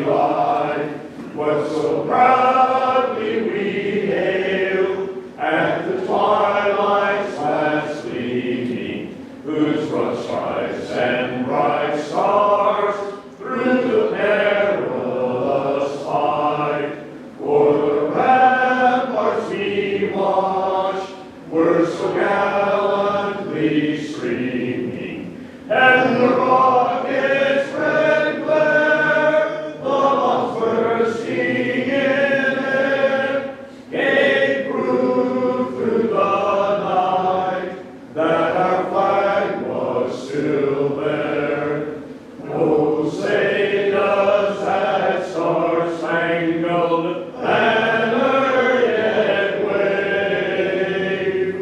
divide, what so proudly we hail at the twilight's last gleaming, whose broad stripes and bright stars through the perilous fight, o'er the ramparts we watched, were so gallantly streaming, and the rocket's red glare, the bombs bursting in air, gave proof through the night that our flag was still there. Oh, say does that star-spangled banner yet wave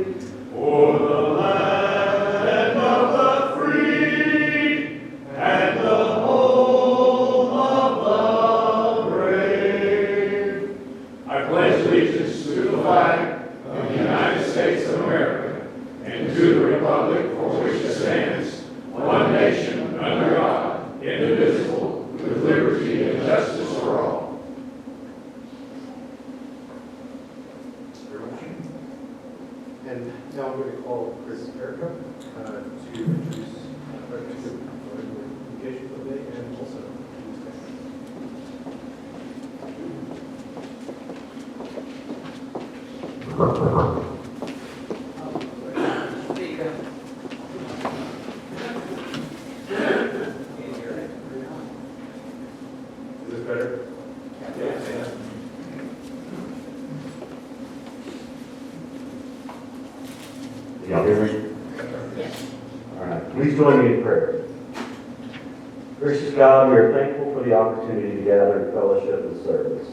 o'er the land of the free and the home of the brave? I pledge allegiance to the flag of the United States of America and to the republic for which it stands, one nation, under God, indivisible, with liberty and justice for all. And now I'm going to call Chris Erica to introduce our communication for the day and also Is this better? Yeah. Can y'all hear me? All right. Please join me in prayer. Gracious God, we are thankful for the opportunity to gather in fellowship and service.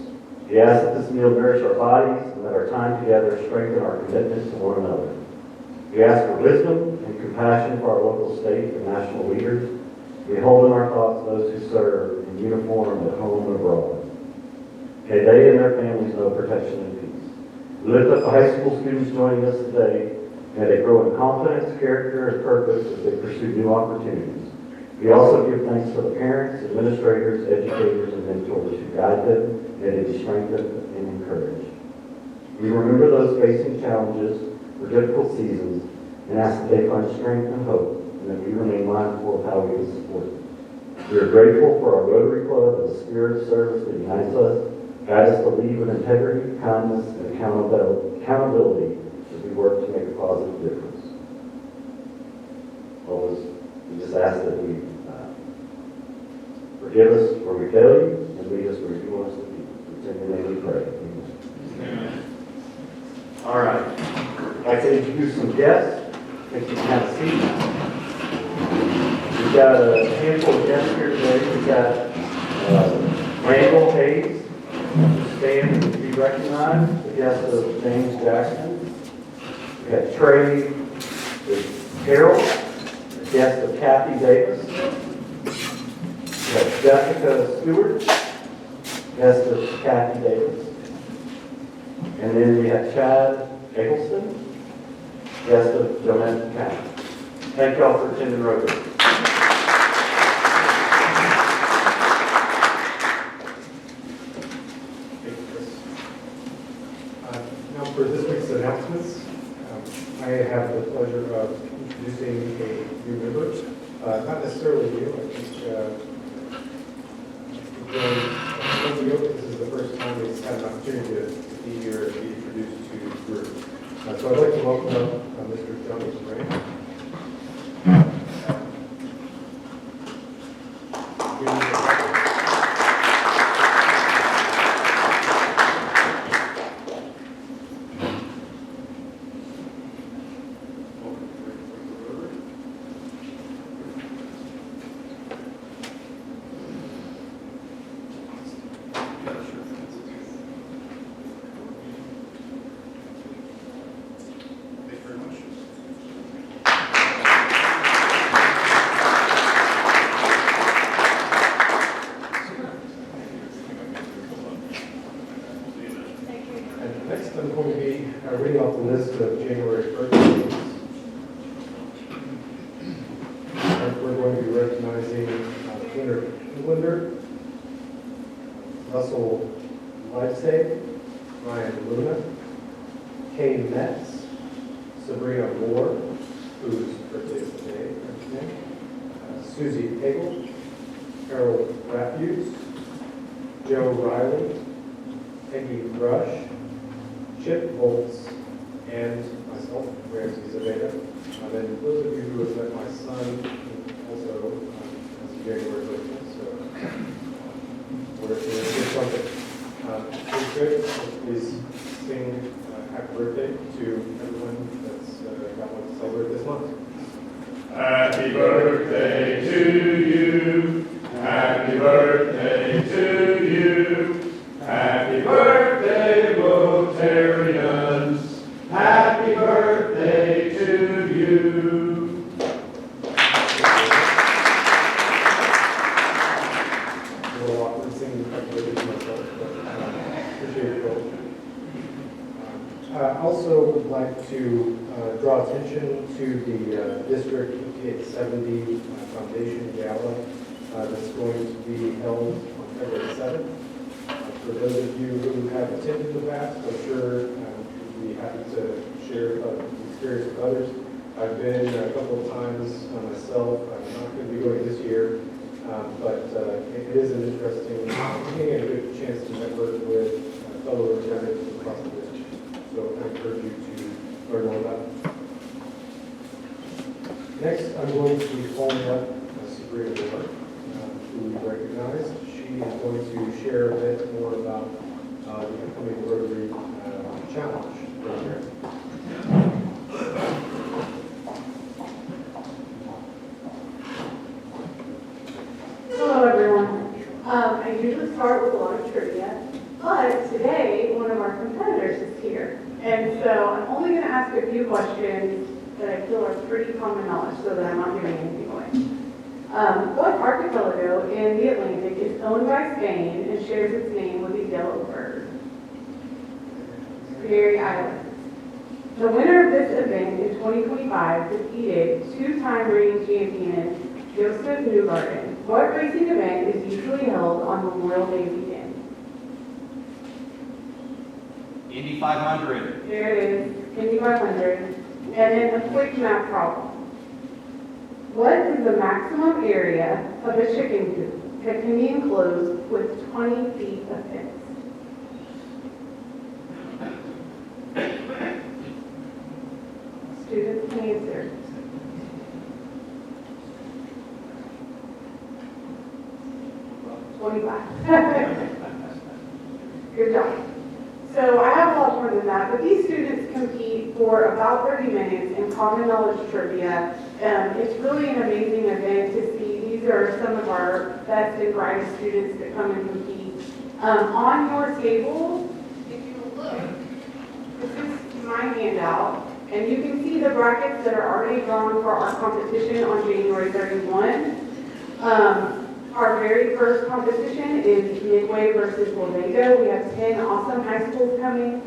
We ask that this meal nourish our bodies and that our time together strengthen our commitment to one another. We ask for wisdom and compassion for our local, state, and national leaders. We hold in our thoughts those who serve in uniform at home and abroad. May they and their families know protection and peace. We lift up the high school students joining us today. May they grow in confidence, character, and purpose as they pursue new opportunities. We also give thanks for the parents, administrators, educators, and mentors who guide them. May they be strengthened and encouraged. We remember those facing challenges or difficult seasons and ask that they find strength and hope, and that we remain mindful of how we can support them. We are grateful for our Rotary Club and the spirit of service that unites us. Guide us to lead with integrity, kindness, and accountability as we work to make a positive difference. Always, we just ask that we forgive us where we fail you and lead us where you want us to be. In your name we pray. Amen. All right. I'd like to introduce some guests. I think you can have a seat. We've got a handful of guests here today. We've got Randall Hayes, who stands to be recognized, the guest of James Jackson. We've got Trey Carroll, the guest of Kathy Davis. We've got Jessica Stewart, guest of Kathy Davis. And then we have Chad Eggleston, guest of Jonette County. Thank y'all for attending Rotary. Now for this week's announcements, I have the pleasure of introducing a new member. Not necessarily new, I think this is the first time he's had an opportunity to be here and be introduced to the group. So I'd like to welcome up Mr. Jonas Ray. I'm going to be reading off the list of January 1st meetings. We're going to be recognizing Leonard Englander, Russell Livesay, Ryan Luna, Kay Metz, Sabrina Moore, whose birthday is today, Susie Pagel, Harold Matthews, Joe Riley, Peggy Rush, Chip Volts, and myself, Ramsey Zaveda. And then those of you who have met my son, also as a January birthday, so we're doing something. Please sing happy birthday to everyone that's got one to celebrate this month. Happy birthday to you. Happy birthday to you. Happy birthday, Rotarians. Happy birthday to you. A little awkward singing happy birthday to myself, but appreciate it, Bill. I also would like to draw attention to the District 5870 Foundation Gala that's going to be held on February 7th. For those of you who have attended in the past, I'm sure you'd be happy to share the experience with others. I've been a couple of times myself. I'm not going to be going this year, but it is an interesting thing and a good chance to network with fellow Rotarians across the district. So I encourage you to learn more about it. Next, I'm going to be calling up Sabrina Moore, who we recognize. She is going to share a bit more about the upcoming Rotary Challenge program. Hello, everyone. I usually start with a lot of trivia, but today one of our competitors is here. And so I'm only going to ask a few questions that I feel are pretty common knowledge so that I'm not giving anything away. What archipelago in the Atlantic is owned by Spain and shares its name with a yellow bird? Canary Islands. The winner of this event in 2025 defeated two-time reigning champion Joseph Newgarden. What racing event is usually held on Memorial Day weekend? Indy 500. There it is, Indy 500. And then a quick math problem. What is the maximum area of a chicken coop that can be enclosed with 20 feet of fence? Students can answer. Good job. So I have a lot more than that, but these students compete for about 30 minutes in common knowledge trivia. It's really an amazing event to see. These are some of our best and brightest students that come and compete. On your table, if you look, this is my handout, and you can see the brackets that are already drawn for our competition on January 31. Our very first competition is Midway versus Waco. We have 10 awesome high schools coming.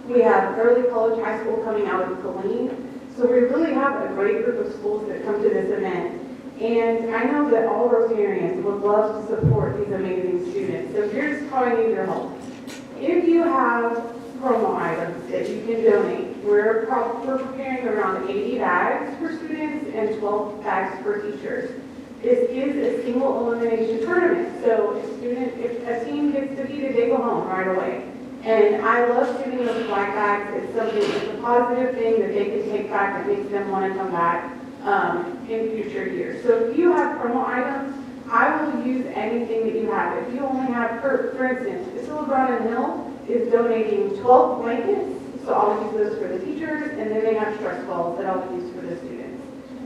We have early college high school coming out of Killeen. So we really have a great group of schools that come to this event. And I know that all Rotarians would love to support these amazing students. So here's how I need your help. If you have promo items that you can donate, we're preparing around 80 bags for students and 12 bags for teachers. This is a single elimination tournament, so if a team gets defeated, they go home right away. And I love giving those flag bags. It's a positive thing that they can take back that makes them want to come back in future years. So if you have promo items, I will use anything that you have. If you only have, for instance, Isla Brown and Hill is donating 12 blankets, so I'll use those for the teachers, and then they have stress balls that I'll use for the students.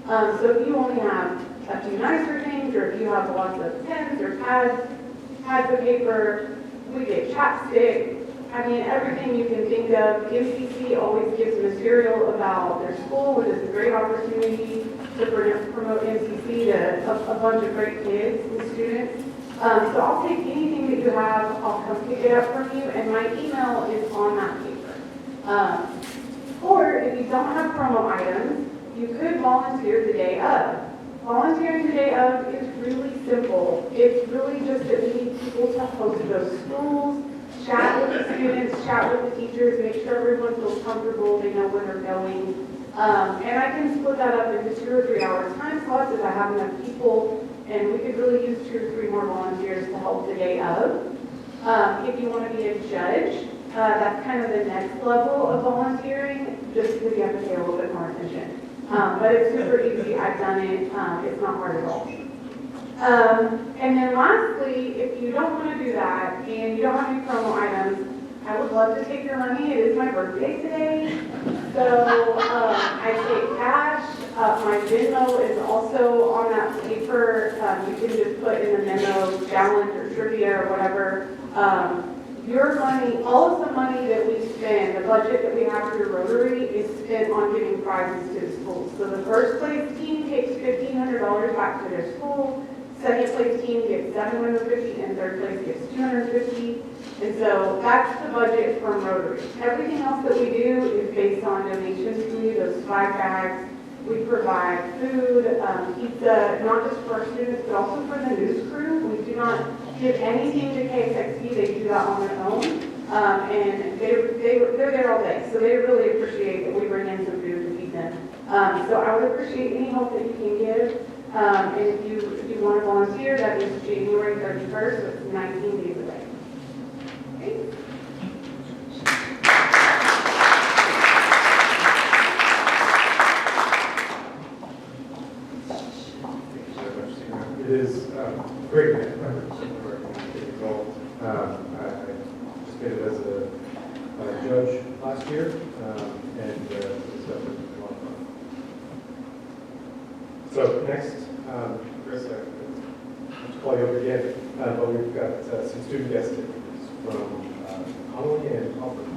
So if you only have a few nicer things, or if you have lots of pens or pads of paper, we get chapstick. I mean, everything you can think of. MCC always gives material about their school, which is a great opportunity to promote MCC to a bunch of great kids and students. So I'll take anything that you have, I'll come pick it up from you, and my email is on that paper. Or if you don't have promo items, you could volunteer the day of. Volunteering the day of is really simple. It's really just that we need people to host those schools, chat with the students, chat with the teachers, make sure everyone feels comfortable, they know where they're going. And I can split that up into 2 or 3 hour time slots if I have enough people, and we could really use 2 or 3 more volunteers to help the day of. If you want to be a judge, that's kind of the next level of volunteering, just because you have to pay a little bit more attention. But it's super easy. I've done it. It's not hard at all. And then lastly, if you don't want to do that and you don't have any promo items, I would love to take your money. It is my birthday today. So I take cash. My Venmo is also on that paper. You can just put in the memo challenge or trivia or whatever. Your money, all of the money that we spend, the budget that we have through Rotary is spent on giving prizes to the schools. So the first place team takes $1,500 back to their school. Second place team gets $750, and third place gets $250. And so that's the budget from Rotary. Everything else that we do is based on donations from you, those 5 bags. We provide food, pizza, not just for our students, but also for the news crew. We do not give anything to KXXB. They do that on their own. And they're there all day. So they really appreciate that we bring in some food to feed them. So I would appreciate any help that you can give. And if you want to volunteer, that is January 31st, so it's 19 days away. Okay? It is great to have involved. I participated as a judge last year, and it's definitely a lot of fun. So next, Chris, I'll call you over again, but we've got some student guest speakers from Connolly and Auburn.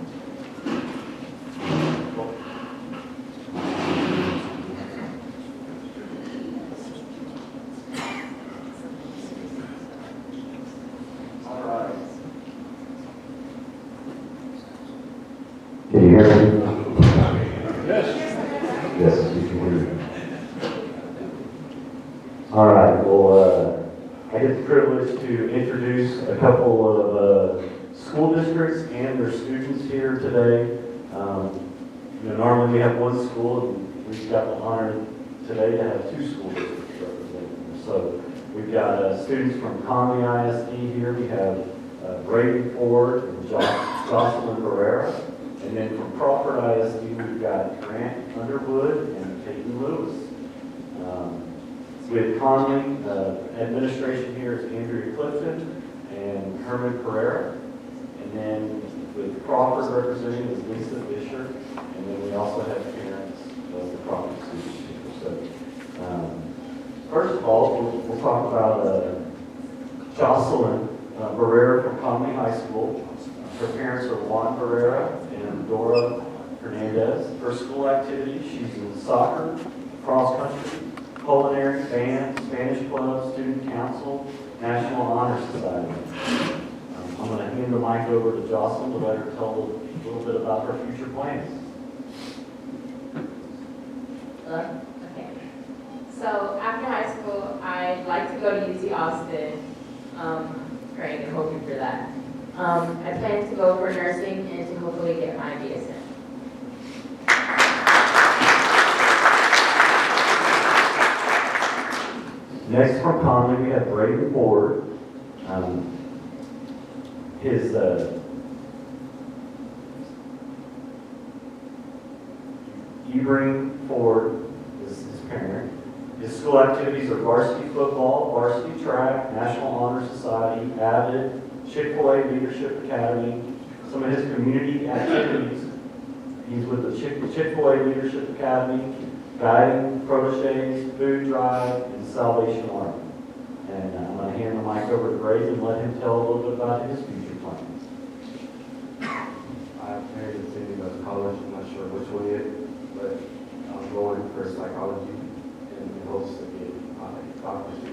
Can you hear me? Yes, you can hear me. All right, well, I get the privilege to introduce a couple of school districts and their students here today. Normally we have one school, and we've got the honor today to have 2 school districts represented. So we've got students from Conley ISD here. We have Brady Ford and Jocelyn Herrera. And then from Crawford ISD, we've got Grant Underwood and Peyton Lewis. With Conley, administration here is Andrea Clifton and Herman Pereira. And then with Crawford representing is Lisa Fisher. And then we also have parents of the Crawford students here. So, first of all, we'll talk about Jocelyn Barrera from Conley High School. Her parents are Juan Barrera and Dora Hernandez. Her school activities, she's in soccer, cross country, culinary, band, Spanish club, student council, National Honor Society. I'm going to hand the mic over to Jocelyn to let her tell a little bit about her future plans. Hello? Okay. So after high school, I'd like to go to UC Austin. Praying and hoping for that. I plan to go for nursing and to hopefully get my BSN. Next from Conley, we have Brady Ford. His Ebring Ford is his parent. His school activities are varsity football, varsity track, National Honor Society, AVID, Chick-fil-A Leadership Academy. Some of his community activities, he's with the Chick-fil-A Leadership Academy, guiding proteges, food drive, and Salvation Army. And I'm going to hand the mic over to Brady and let him tell a little bit about his future plans. I've married in San Diego College. I'm not sure which one yet, but I'm going for psychology and hopes to get a doctor's degree.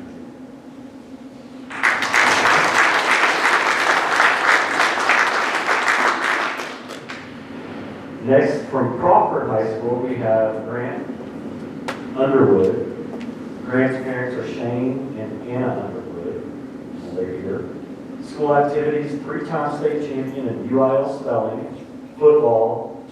Next, from Crawford High School, we have Grant Underwood. Grant's parents are Shane and Anna Underwood. They're here. School activities, 3-time state champion in UIL spelling, football,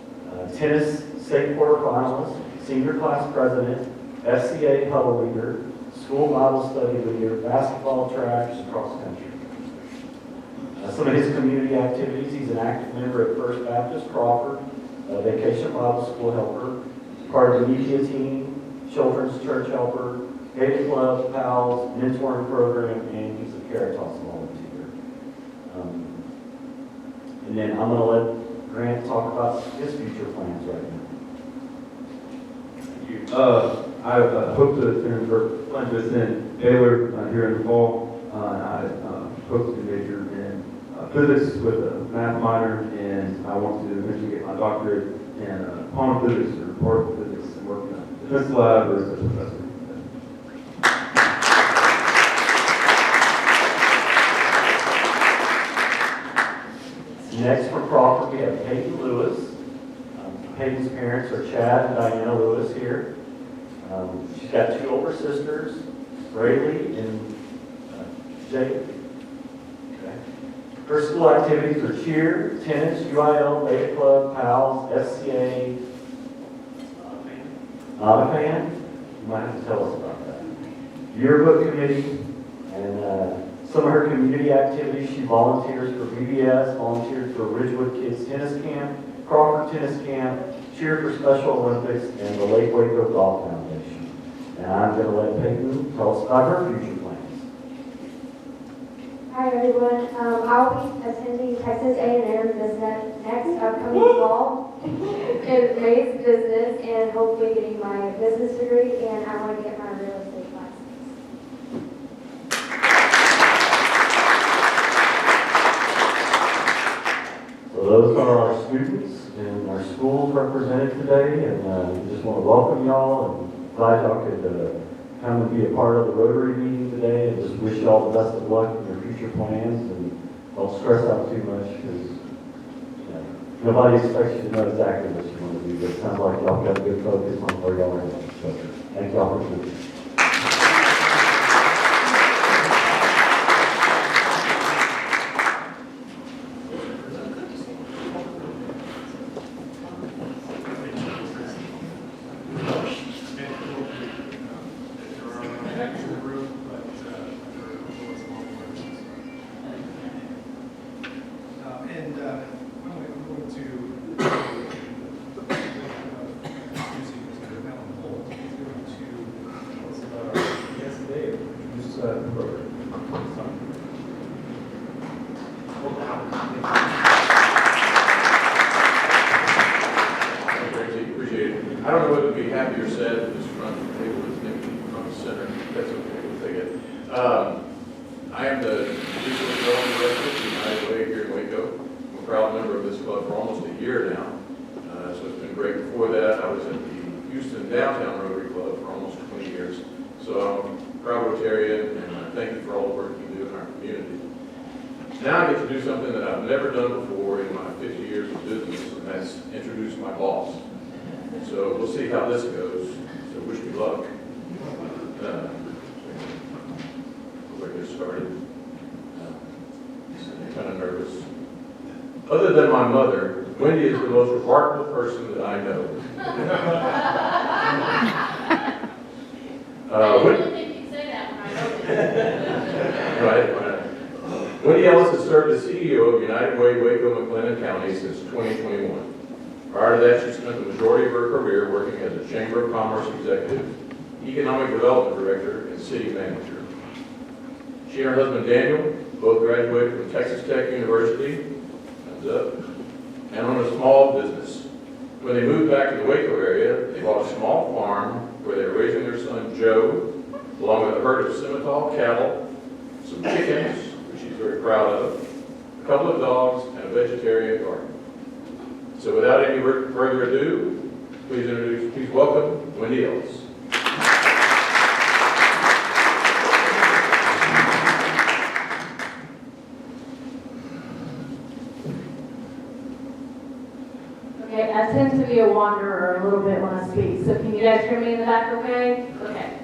tennis state quarterfinalist, senior class president, FCA huddle leader, school Bible study leader, basketball, track, and cross country. Some of his community activities, he's an active member at First Baptist Crawford, a Vacation Bible School helper, part of the media team, children's church helper, Haiti Club, PALS, mentoring program, and he's a Caritas volunteer. And then I'm going to let Grant talk about his future plans right now. Thank you. I hope to plan to attend Baylor here in the fall. And I hope to major in physics with a math minor, and I want to eventually get my doctorate in quantum physics or particle physics and work in a defense lab or as a professor. Next from Crawford, we have Peyton Lewis. Peyton's parents are Chad and Diana Lewis here. She's got 2 older sisters, Rayleigh and Jake. Okay. Her school activities are cheer, tennis, UIL, Beta Club, PALS, FCA. Not a fan? You might have to tell us about that. Yearbook committee, and some of her community activities, she volunteers for VBS, volunteers for Ridgewood Kids Tennis Camp, Crawford Tennis Camp, cheer for Special Olympics, and the Lake Waco Golf Foundation. And I'm going to let Peyton tell us about her future plans. Hi everyone, I'll be attending Texas A&M this next upcoming fall in Ray's business and hopefully getting my business degree, and I want to get my real estate license. So those are our students and our schools represented today, and we just want to welcome y'all and glad y'all could come and be a part of the Rotary meeting today, and just wish y'all the best of luck in your future plans, and don't stress out too much because nobody expects you to know exactly what you want to do, but it sounds like y'all got a good focus on where y'all are going. So thank y'all for coming. I don't know whether to be happy or sad that this front table is empty from the center. That's okay, we'll take it. I am the Regional Development Director of the United Way here in Waco. I'm a proud member of this club for almost a year now. So it's been great. Before that, I was at the Houston Downtown Rotary Club for almost 20 years. So I'm a proud Rotarian, and thank you for all the work you do in our community. Now I get to do something that I've never done before in my 50 years of business, and that's introduce my boss. So we'll see how this goes. So wish me luck. We'll get started. Kind of nervous. Other than my mother, Wendy is the most remarkable person that I know. I didn't think you'd say that when I wrote it. Right. Wendy Ellis has served as CEO of United Way, Waco-McLennan County since 2021. Prior to that, she spent the majority of her career working as a Chamber of Commerce executive, economic development director, and city manager. She and her husband Daniel both graduated from Texas Tech University, thumbs up, and own a small business. When they moved back to the Waco area, they bought a small farm where they were raising their son Joe, along with a herd of Simmental cattle, some chickens, which she's very proud of, a couple of dogs, and a vegetarian garden. So without any further ado, please welcome Wendy Ellis. Okay, I tend to be a wanderer a little bit when I speak, so can you guys hear me in the back okay? Okay.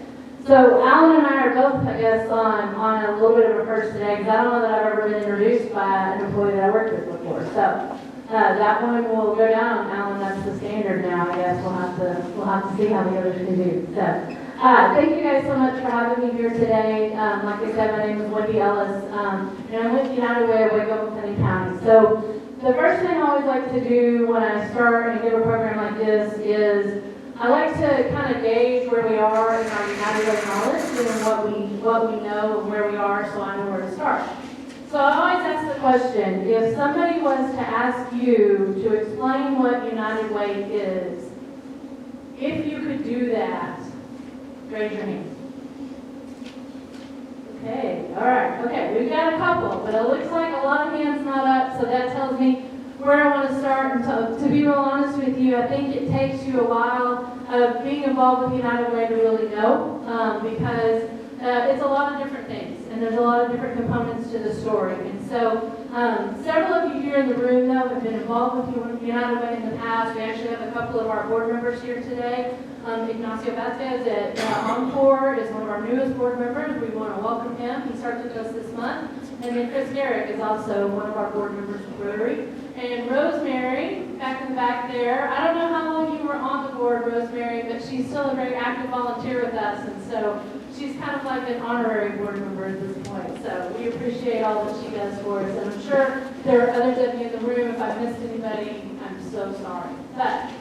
So Alan and I are both, I guess, on a little bit of a first today, because I don't know that I've ever been introduced by an employee that I worked with before. So that one will go down. Alan, that's the standard now. I guess we'll have to see how the others can do. So thank you guys so much for having me here today. Like I said, my name is Wendy Ellis, and I'm with United Way of Waco-McLennan County. So the first thing I always like to do when I start and give a program like this is I like to kind of gauge where we are in our United Way knowledge and what we know and where we are, so I know where to start. So I always ask the question, if somebody was to ask you to explain what United Way is, if you could do that, raise your hand. Okay, all right, okay, we've got a couple, but it looks like a lot of hands not up, so that tells me where I want to start. And to be real honest with you, I think it takes you a while of being involved with United Way to really know, because it's a lot of different things, and there's a lot of different components to the story. And so several of you here in the room, though, have been involved with United Way in the past. We actually have a couple of our board members here today. Ignacio Vasquez at Encore is one of our newest board members. We want to welcome him. He starts with us this month. And then Chris Garrick is also one of our board members with Rotary. And Rosemary, back in the back there, I don't know how long you were on the board, Rosemary, but she's still a very active volunteer with us. And so she's kind of like an honorary board member at this point. So we appreciate all that she does for us. And I'm sure there are others of you in the room. If I missed anybody, I'm so sorry. But,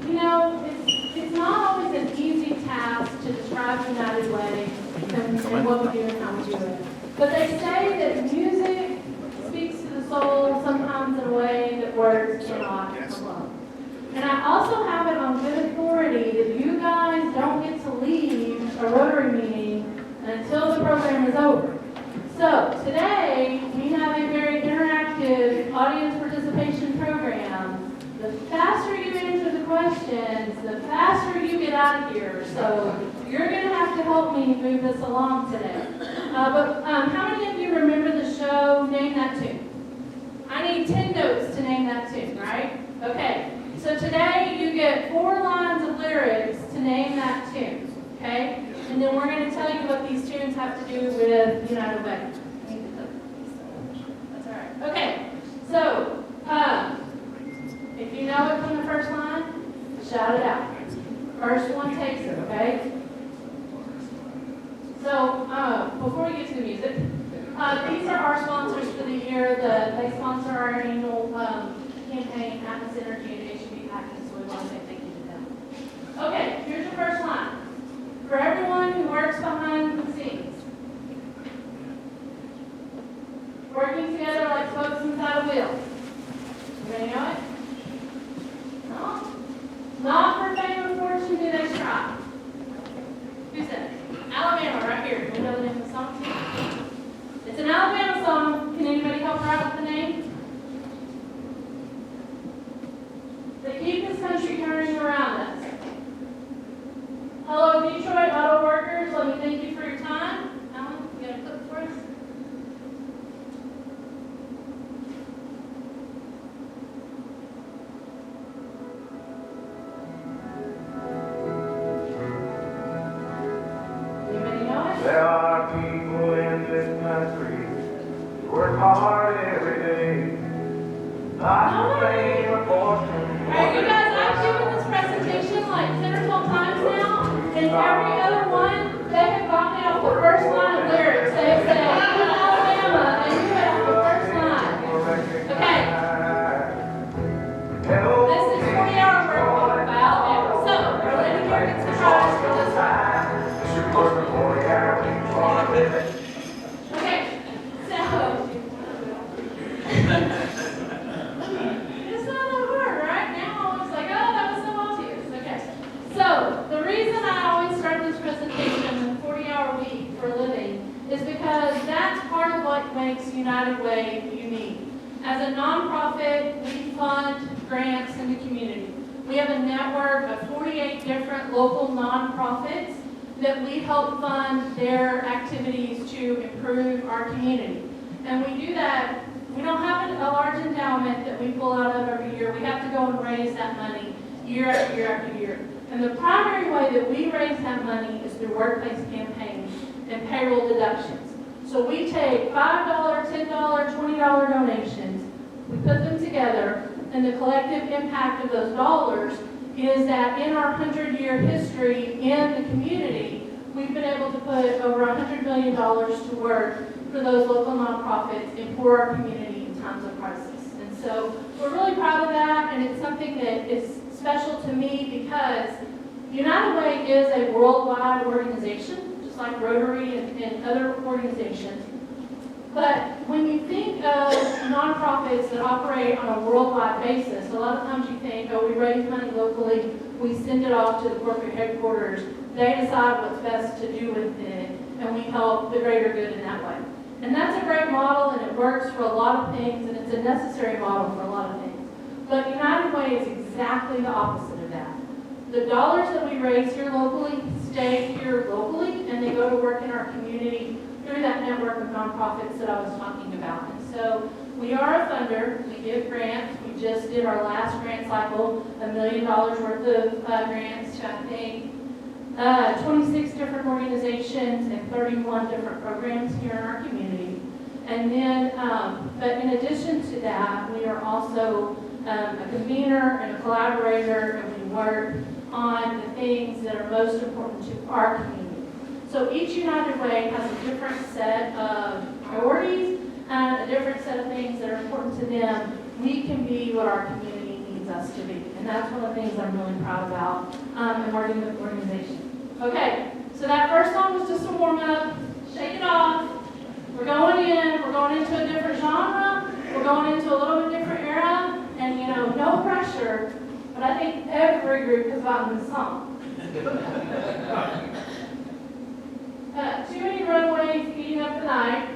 you know, it's not always an easy task to describe United Way and what we do and how we do it. But they say that music speaks to the soul sometimes in a way that words cannot alone. And I also have it on good authority that you guys don't get to leave a Rotary meeting until the program is over. So today, we have a very interactive audience participation program. The faster you answer the questions, the faster you get out of here. So you're going to have to help me move this along today. But how many of you remember the show Name That Tune? I need 10 notes to name that tune, right? Okay. So today you get 4 lines of lyrics to name that tune, okay? And then we're going to tell you what these tunes have to do with United Way. That's all right. Okay. So, if you know it from the first line, shout it out. First one takes it, okay? So, before we get to the music, these are our sponsors for the year. They sponsor our annual campaign, Atlas Energy and HB Package, so we want to say thank you to them. Okay, here's your first line. For everyone who works behind the scenes, working together like folks inside a wheel. Anybody know it? No? Not for fame or fortune do they strive. Who said it? Alabama, right here. Do you know the name of the song? It's an Alabama song. Can anybody help her out with the name? They keep this country turning around us. Hello, Detroit auto workers. Let me thank you for your time. Alan, you got a clip for us? There are people in this country who work hard every day. Not fame or fortune. Alright, you guys, I've given this presentation like 10 or 12 times now, and every other one, they have gotten it off the first line of lyrics. They have said, "I'm Alabama," and you went off the first line. Okay. This is 40-hour work by Alabama. So, Berlin here gets the prize for this one. Okay, so it's not that hard, right? Now I was like, oh, that was so obvious. Okay, so the reason I always start this presentation with 40-hour week for a living is because that's part of what makes United Way unique. As a nonprofit, we fund grants in the community. We have a network of 48 different local nonprofits that we help fund their activities to improve our community. And we do that, we don't have a large endowment that we pull out of every year. We have to go and raise that money year after year after year. And the primary way that we raise that money is through workplace campaigns and payroll deductions. So we take $5, $10, $20 donations, we put them together, and the collective impact of those dollars is that in our 100-year history in the community, we've been able to put over $100 million to work for those local nonprofits and for our community in times of crisis. And so we're really proud of that, and it's something that is special to me because United Way is a worldwide organization, just like Rotary and other organizations. But when you think of nonprofits that operate on a worldwide basis, a lot of times you think, oh, we raise money locally, we send it off to the corporate headquarters, they decide what's best to do with it, and we help the greater good in that way. And that's a great model, and it works for a lot of things, and it's a necessary model for a lot of things. But United Way is exactly the opposite of that. The dollars that we raise here locally stay here locally, and they go to work in our community through that network of nonprofits that I was talking about. And so we are a funder. We give grants. We just did our last grant cycle, $1 million worth of grants to, I think, 26 different organizations and 31 different programs here in our community. And then, but in addition to that, we are also a convener and a collaborator, and we work on the things that are most important to our community. So each United Way has a different set of priorities and a different set of things that are important to them. We can be what our community needs us to be. And that's one of the things I'm really proud about in working with organizations. Okay, so that first song was just a warm-up. Shake it off. We're going into a different genre. We're going into a little bit different era. And, you know, no pressure, but I think every group has gotten this song. Too many runaways eating up the night.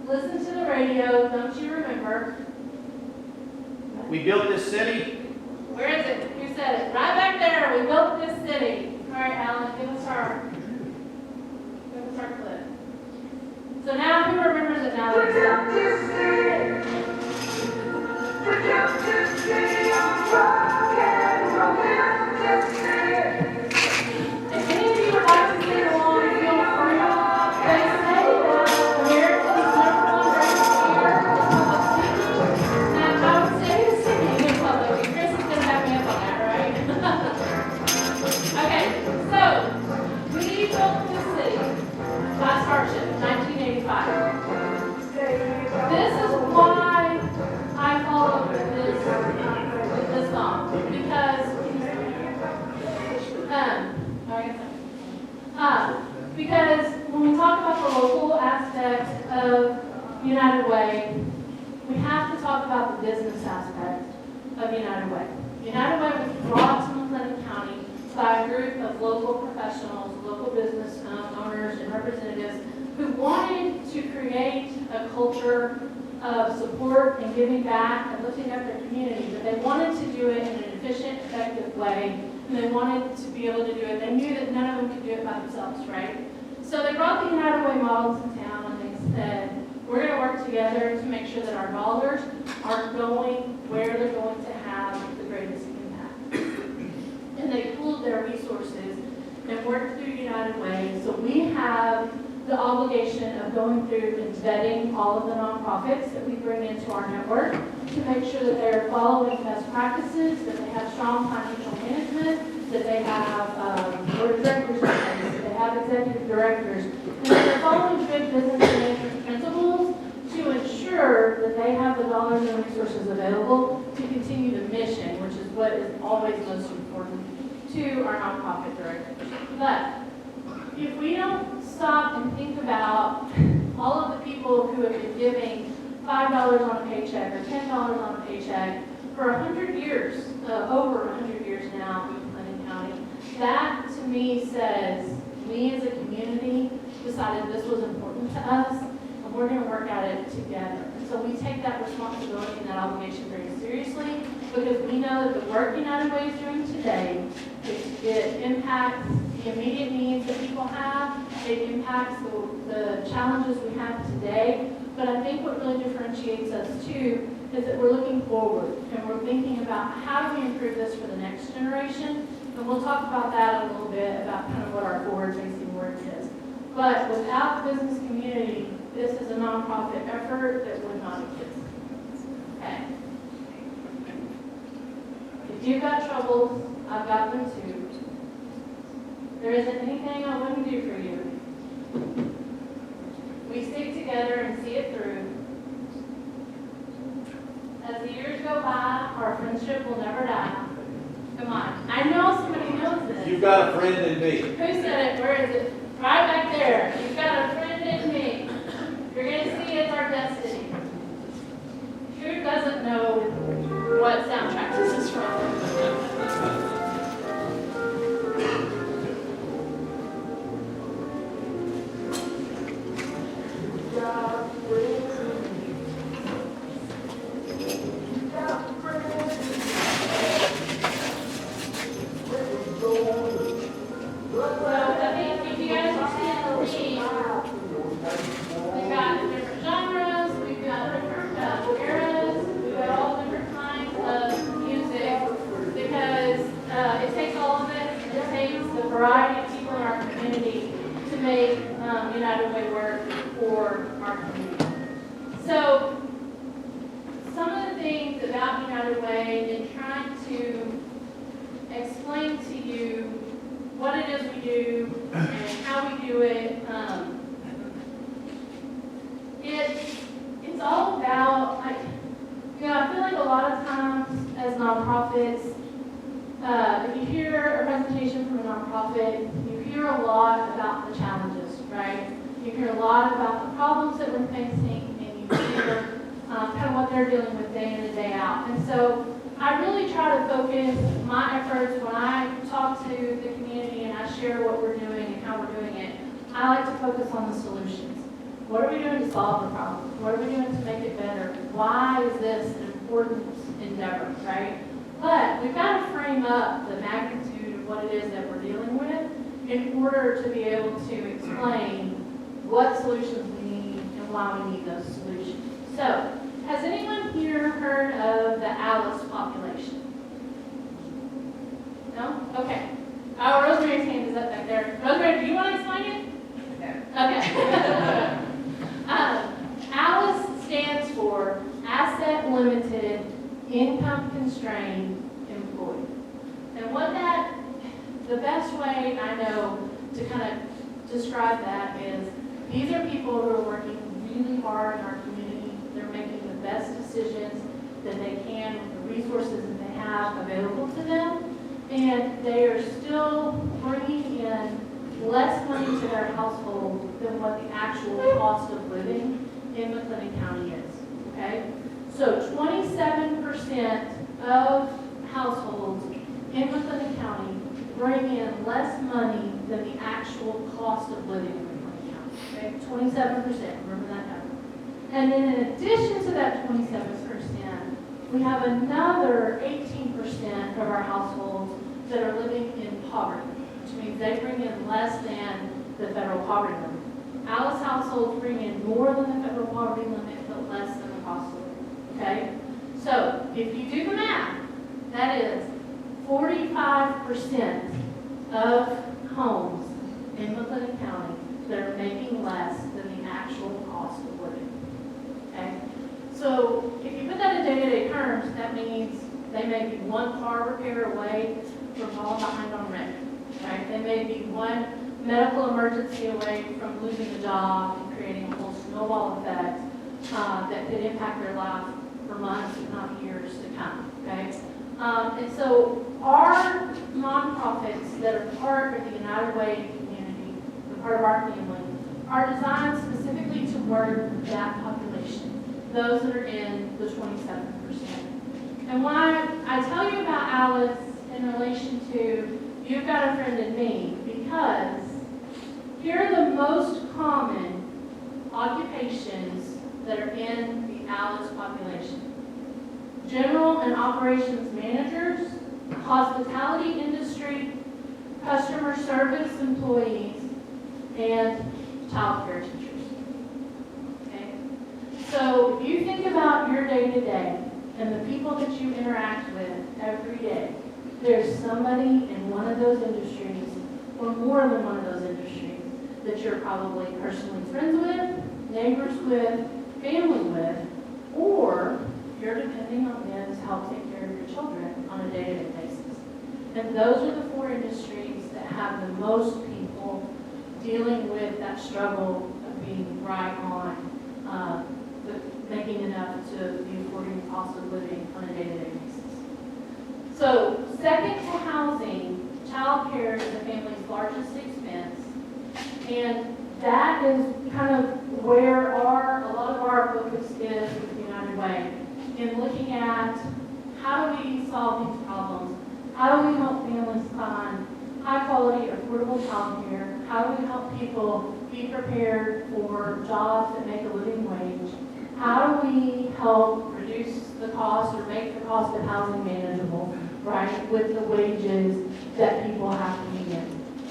Listen to the radio, don't you remember? We built this city. Where is it? Who said it? Right back there. We built this city. All right, Alan, give us our clip. So now, who remembers it now? We built this city. We built this city on rock and roll. We built this city. If any of you would like to sing along, feel free. They say that America's #1 ranked here in public speaking. And I would say the singing in public. Chris is going to back me up on that, right? Okay, so we built this city. Last hardship, 1985. This is why I followed this song, because when we talk about the local aspect of United Way, we have to talk about the business aspect of United Way. United Way was brought to McLennan County by a group of local professionals, local business owners and representatives who wanted to create a culture of support and giving back and lifting up their community, but they wanted to do it in an efficient, effective way, and they wanted to be able to do it. They knew that none of them could do it by themselves, right? So they brought the United Way models to town, and they said, we're going to work together to make sure that our dollars are going where they're going to have the greatest impact. And they pooled their resources and worked through United Way. So we have the obligation of going through and vetting all of the nonprofits that we bring into our network to make sure that they're following best practices, that they have strong financial management, that they have board of directors, that they have executive directors, and that they're following good business management principles to ensure that they have the dollars and resources available to continue the mission, which is what is always most important to our nonprofit directors. But if we don't stop and think about all of the people who have been giving $5 on a paycheck or $10 on a paycheck for 100 years, over 100 years now in McLennan County, that to me says we as a community decided this was important to us, and we're going to work at it together. And so we take that responsibility and that obligation very seriously, because we know that the work United Way is doing today, it impacts the immediate needs that people have, it impacts the challenges we have today, but I think what really differentiates us too is that we're looking forward and we're thinking about how do we improve this for the next generation, And we'll talk about that a little bit, about kind of what our forward-facing work is. But without the business community, this is a nonprofit effort that would not exist. Okay? If you've got troubles, I've got them too. There isn't anything I wouldn't do for you. We stick together and see it through. As the years go by, our friendship will never die. Come on. I know somebody knows this. You've got a friend in me. Who said it? Where is it? Right back there. You've got a friend in me. You're going to see it's our destiny. Who doesn't know what soundtrack this is from? Variety of people in our community to make United Way work for our community. So, some of the things about United Way and trying to explain to you what it is we do and how we do it, it's all about, I feel like a lot of times as nonprofits, if you hear a presentation from a nonprofit, you hear a lot about the challenges, right? You hear a lot about the problems that we're facing, and you hear kind of what they're dealing with day in and day out. And so I really try to focus my efforts when I talk to the community and I share what we're doing and how we're doing it. I like to focus on the solutions. What are we doing to solve the problem? What are we doing to make it better? Why is this an important endeavor, right? But we've got to frame up the magnitude of what it is that we're dealing with in order to be able to explain what solutions we need and why we need those solutions. So, has anyone here heard of the Ellis population? No? Okay. Oh, Rosemary's hand is up back there. Rosemary, do you want to explain it? No. Okay. Ellis stands for Asset Limited Income Constrained Employee. And the best way I know to kind of describe that is these are people who are working really hard in our community. They're making the best decisions that they can with the resources that they have available to them. And they are still bringing in less money to their household than what the actual cost of living in McLennan County is. Okay? So 27% of households in McLennan County bring in less money than the actual cost of living in McLennan County. Okay? 27%, remember that number. And then in addition to that 27%, we have another 18% of our households that are living in poverty, which means they bring in less than the federal poverty limit. Alice households bring in more than the federal poverty limit, but less than the cost of living. Okay? So, if you do the math, that is 45% of homes in McLennan County that are making less than the actual cost of living. Okay? So, if you put that in day-to-day terms, that means they may be one car repair away from falling behind on rent. Right? They may be one medical emergency away from losing a job and creating a whole snowball effect that could impact their life for months, if not years to come, okay? And so our nonprofits that are part of the United Way community, the part of our family, are designed specifically to work with that population, those that are in the 27%. And why I tell you about Alice in relation to you've got a friend in me, because here are the most common occupations that are in the Alice population. General and operations managers, hospitality industry, customer service employees, and child care teachers. Okay? So if you think about your day-to-day and the people that you interact with every day, there's somebody in one of those industries, or more than one of those industries, that you're probably personally friends with, neighbors with, family with, or you're depending on them to help take care of your children on a day-to-day basis. And those are the 4 industries that have the most people dealing with that struggle of being right on, making enough to be affording the cost of living on a day-to-day basis. So, second to housing, childcare is the family's largest expense, and that is kind of where a lot of our focus is with United Way, in looking at how do we solve these problems, how do we help families find high-quality, affordable childcare, how do we help people be prepared for jobs that make a living wage, how do we help reduce the cost or make the cost of housing manageable, right, with the wages that people have to be in.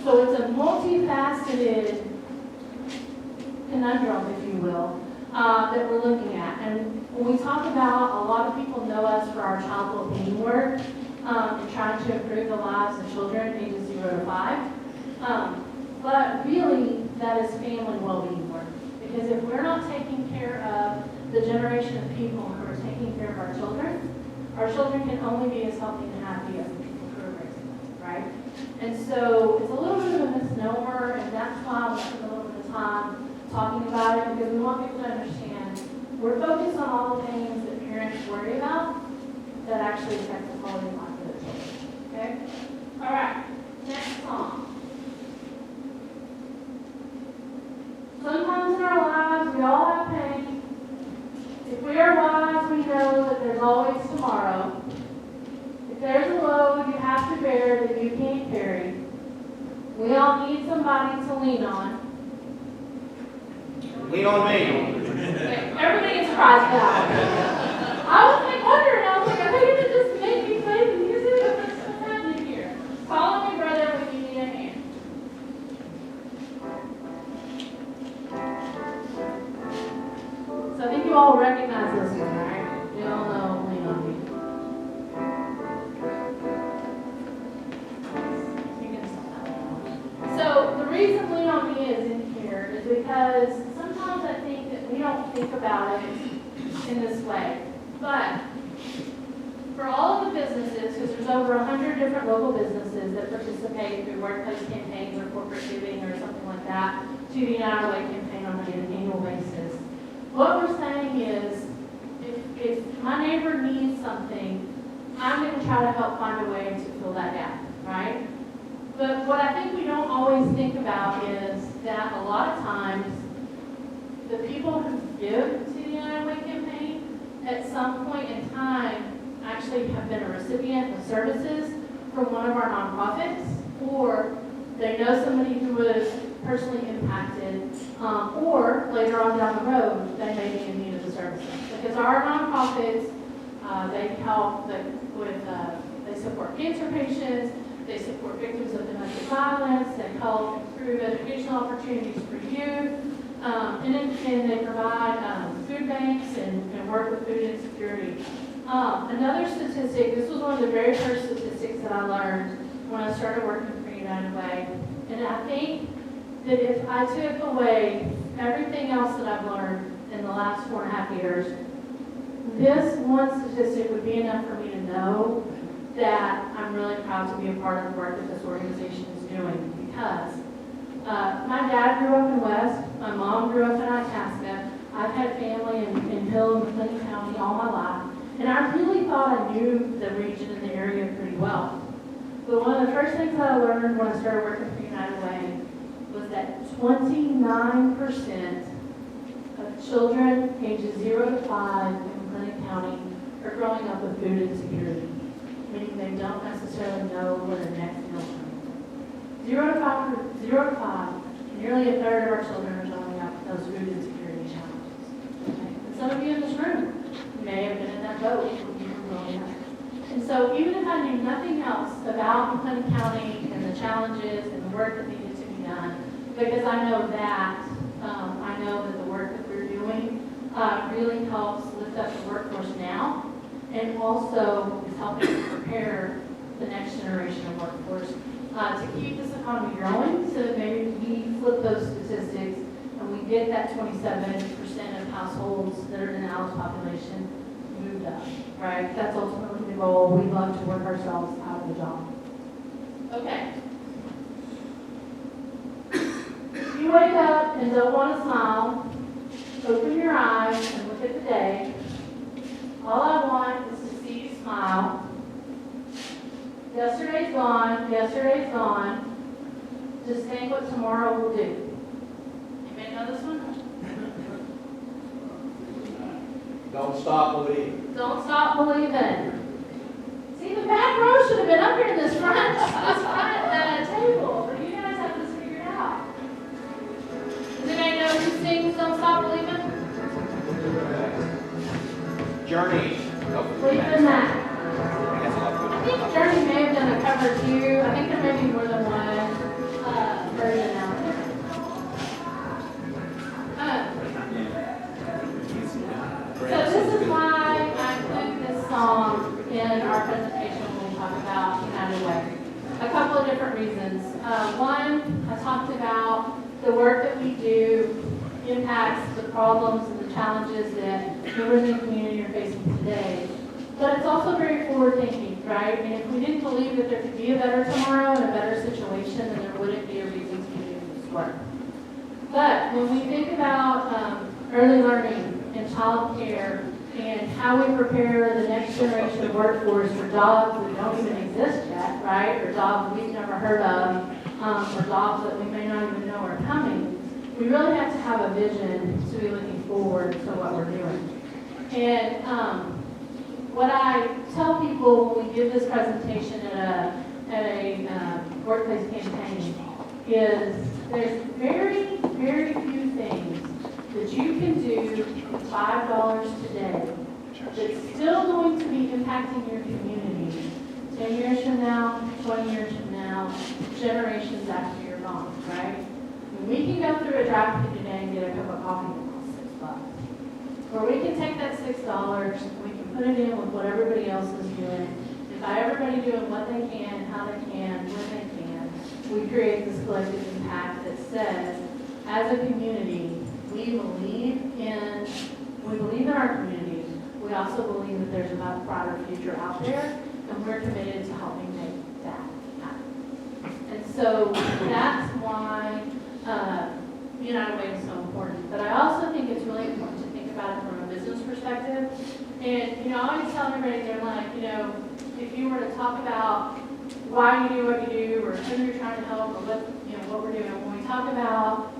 So it's a multifaceted conundrum, if you will, that we're looking at. And when we talk about, a lot of people know us for our child well-being work and trying to improve the lives of children ages 0 to 5. But really, that is family well-being work. Because if we're not taking care of the generation of people who are taking care of our children can only be as healthy and happy as the people who are raising them, right? And so it's a little bit of a misnomer, and that's why we spend a little bit of time talking about it, because we want people to understand we're focused on all the things that parents worry about that actually affect the quality of life of their children. Okay? All right. Next song. Sometimes in our lives, we all have pain. If we are wise, we know that there's always tomorrow. If there's a load you have to bear that you can't carry, we all need somebody to lean on. Lean on me. Okay, everybody gets surprised for that. I was like wondering, I was like, are they going to just make me play the music? What's happening here? Follow me, brother, when you need a hand. So I think you all recognize this one, right? You all know Lean on Me. So the reason Lean on Me is in here is because sometimes I think that we don't think about it in this way. But for all of the businesses, because there's over 100 different local businesses that participate through workplace campaigns or corporate giving or something like that to the United Way campaign on an annual basis. What we're saying is, if my neighbor needs something, I'm going to try to help find a way to fill that gap, right? But what I think we don't always think about is that a lot of times, the people who give to the United Way campaign, at some point in time, actually have been a recipient of services from one of our nonprofits, or they know somebody who was personally impacted, or later on down the road, they may be in need of the services. Because our nonprofits, they help with, they support cancer patients, they support victims of domestic violence, they help improve educational opportunities for youth, and they provide food banks and work with food insecurity. Another statistic, this was one of the very first statistics that I learned when I started working for United Way, and I think that if I took away everything else that I've learned in the last 4.5 years, this one statistic would be enough for me to know that I'm really proud to be a part of the work that this organization is doing, because my dad grew up in West, my mom grew up in Itasca, I've had family in Hill and McLennan County all my life, and I really thought I knew the region and the area pretty well. But one of the first things that I learned when I started working for United Way was that 29% of children ages 0 to 5 in McLennan County are growing up with food insecurity, meaning they don't necessarily know where their next meal is coming from. 0 to 5, nearly a third of our children are growing up with those food insecurity challenges. Okay? And some of you in this room may have been in that boat when you were growing up. And so even if I knew nothing else about McLennan County and the challenges and the work that needed to be done, because I know that the work that we're doing really helps lift up the workforce now, and also is helping to prepare the next generation of workforce to keep this economy growing, so that maybe we flip those statistics and we get that 27% of households that are in the Alice population moved up, right? That's ultimately the goal. We love to work ourselves out of the job. Okay. If you wake up and don't want to smile, open your eyes and look at the day. All I want is to see you smile. Yesterday's gone, yesterday's gone. Just think what tomorrow will do. Anybody know this one? Don't stop believing. Don't stop believing. See, the back row should have been up here in this front table, but you guys have this figured out. Does anybody know who sings Don't Stop Believing? Journey. Believe in that. I think Journey may have done a cover too. I think there may be more than one version out there. So this is why I include this song in our presentation when we talk about United Way. A couple of different reasons. One, I talked about the work that we do impacts the problems and the challenges that members in the community are facing today. But it's also very forward-thinking, right? And if we didn't believe that there could be a better tomorrow and a better situation, then there wouldn't be a reason to be doing this work. But when we think about early learning and child care and how we prepare the next generation of workforce for jobs that don't even exist yet, right? Or jobs we've never heard of, or jobs that we may not even know are coming, we really have to have a vision to be looking forward to what we're doing. And what I tell people when we give this presentation at a workplace campaign is there's very, very few things that you can do for $5 today that's still going to be impacting your community 10 years from now, 20 years from now, generations after you're gone, right? And we can go through a drive-thru today and get a cup of coffee that costs $6. Or we can take that $6 and we can put it in with what everybody else is doing. And by everybody doing what they can, how they can, when they can, we create this collective impact that says, as a community, we believe in our community. We also believe that there's a much brighter future out there, and we're committed to helping make that happen. And so that's why United Way is so important. But I also think it's really important to think about it from a business perspective. And, I always tell everybody, they're like, if you were to talk about why you do what you do, or who you're trying to help, or what we're doing, when we talk about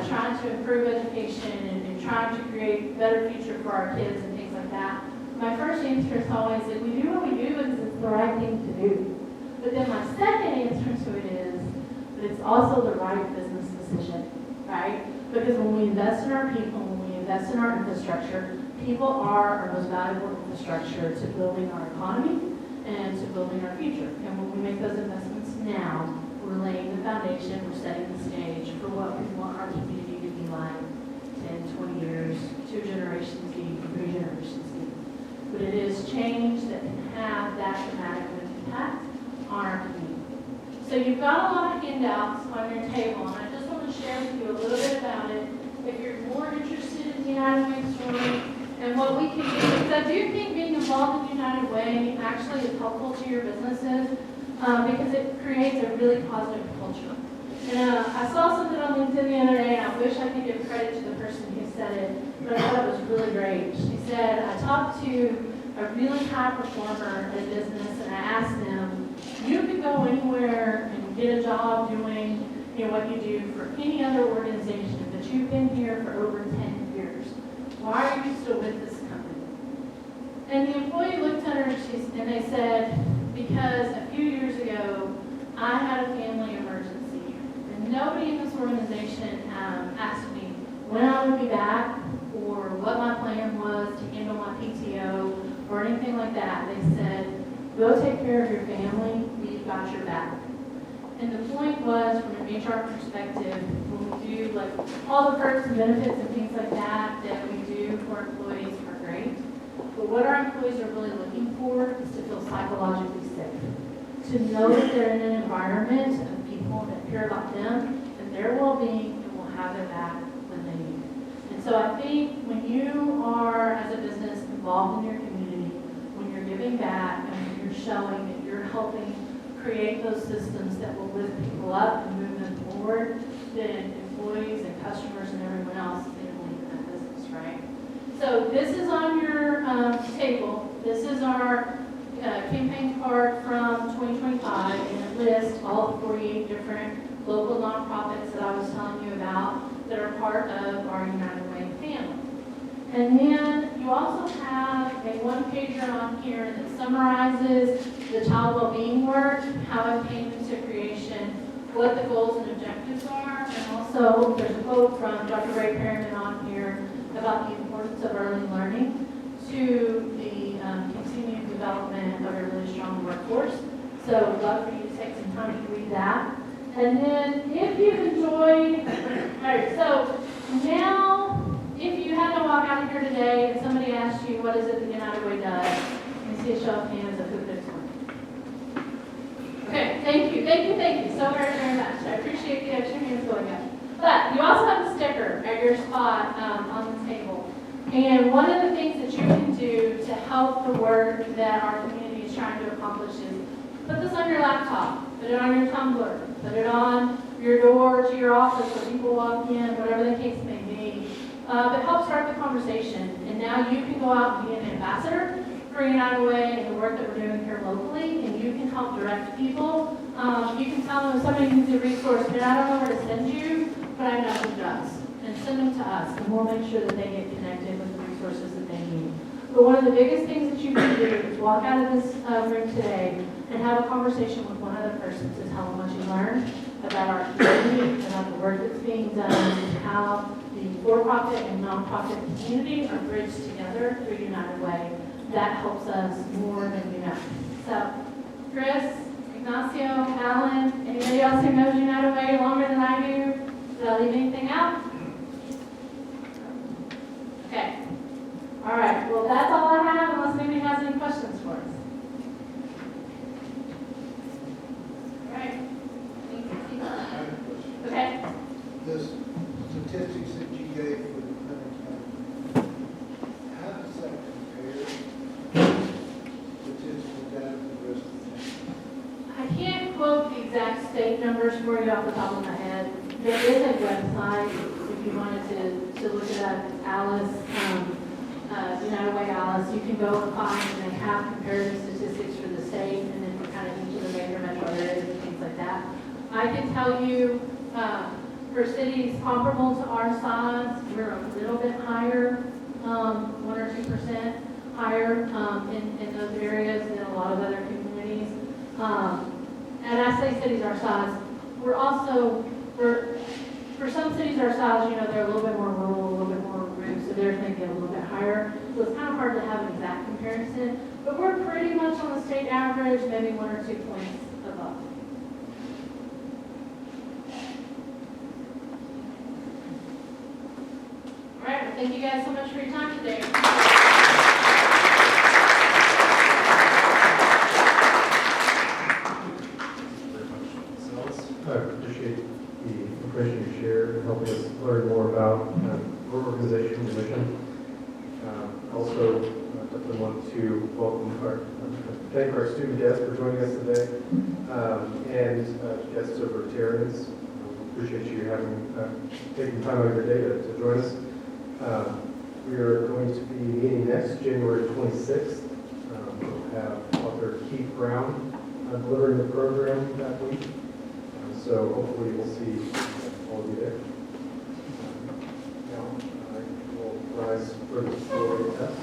trying to improve education and trying to create a better future for our kids and things like that, my first answer is always that we do what we do because it's the right thing to do. But then my second answer to it is that it's also the right business decision, right? Because when we invest in our people, when we invest in our infrastructure, people are our most valuable infrastructure to building our economy and to building our future. And when we make those investments now, we're laying the foundation, we're setting the stage for what we want our community to be like 10, 20 years, 2 generations deep, 3 generations deep. But it is change that can have that dramatic impact on our community. So you've got a lot of handouts on your table, and I just want to share with you a little bit about it. If you're more interested in the United Way story and what we can do, because I do think being involved in United Way actually is helpful to your businesses because it creates a really positive culture. And I saw something on LinkedIn the other day, and I wish I could give credit to the person who said it, but I thought it was really great. She said, I talked to a really high performer in business, and I asked them, you could go anywhere and get a job doing what you do for any other organization, but you've been here for over 10 years. Why are you still with this company? And the employee looked at her and they said, because a few years ago, I had a family emergency, and nobody in this organization asked me when I would be back or what my plan was to handle my PTO or anything like that. They said, go take care of your family, we've got your back. And the point was, from an HR perspective, when we do all the perks and benefits and things like that we do for employees are great. But what our employees are really looking for is to feel psychologically safe. to know that they're in an environment of people that care about them and their well-being and will have their back when they need it. And so I think when you are, as a business, involved in your community, when you're giving back and when you're showing that you're helping create those systems that will lift people up and move them forward, then employees and customers and everyone else is going to believe in that business, right? So this is on your table. This is our campaign card from 2025, and it lists all the 48 different local nonprofits that I was telling you about that are part of our United Way family. And then you also have a one-pager on here that summarizes the child well-being work, how it came into creation, what the goals and objectives are, and also there's a quote from Dr. Ray Perryman on here about the importance of early learning to the continued development of a really strong workforce. So we'd love for you to take some time to read that. And then if you've enjoyed, all right, so now if you had to walk out of here today and somebody asked you what is it the United Way does, let me see a show of hands of who picks one. Okay, thank you so very, very much. I appreciate the extra hands going up. But you also have a sticker at your spot on the table. And one of the things that you can do to help the work that our community is trying to accomplish is put this on your laptop, put it on your Tumblr, put it on your door to your office where people walk in, whatever the case may be. But help start the conversation. And now you can go out and be an ambassador for United Way and the work that we're doing here locally, and you can help direct people. You can tell them if somebody needs a resource, and I don't know where to send you, but I know who does. And send them to us, and we'll make sure that they get connected with the resources that they need. But one of the biggest things that you can do is walk out of this room today and have a conversation with one other person to tell them what you learned about our community, about the work that's being done, and how the for-profit and non-profit community are bridged together through United Way. That helps us more than you know. So, Chris, Ignacio, Alan, anybody else who knows United Way longer than I do? Did I leave anything out? Okay. All right. Well, that's all I have, unless anybody has any questions for us. All right. Okay. The statistics that you gave for the County, how does that compare statistical data for the rest of the town? I can't quote the exact state numbers for you off the top of my head. There is a website if you wanted to look it up. It's Alice, United Way Alice. You can go and find, and they have comparative statistics for the state and then for kind of each of the major metro areas and things like that. I can tell you for cities comparable to our size, we're a little bit higher, 1 or 2% higher in those areas than a lot of other communities. And I say cities our size, for some cities our size, they're a little bit more rural, a little bit more remote, so theirs may be a little bit higher. So it's kind of hard to have an exact comparison, but we're pretty much on the state average, maybe 1 or 2 points above. All right, well, thank you guys so much for your time today. I appreciate the information you shared and helping us learn more about your organization and mission. Also, definitely want to thank our student guests for joining us today, and guests over at Terrence. Appreciate you taking time out of your day to join us. We are going to be meeting next January 26th. We'll have Author Keith Brown delivering the program that week. So hopefully we'll see all of you there. Now I will rise for the story test.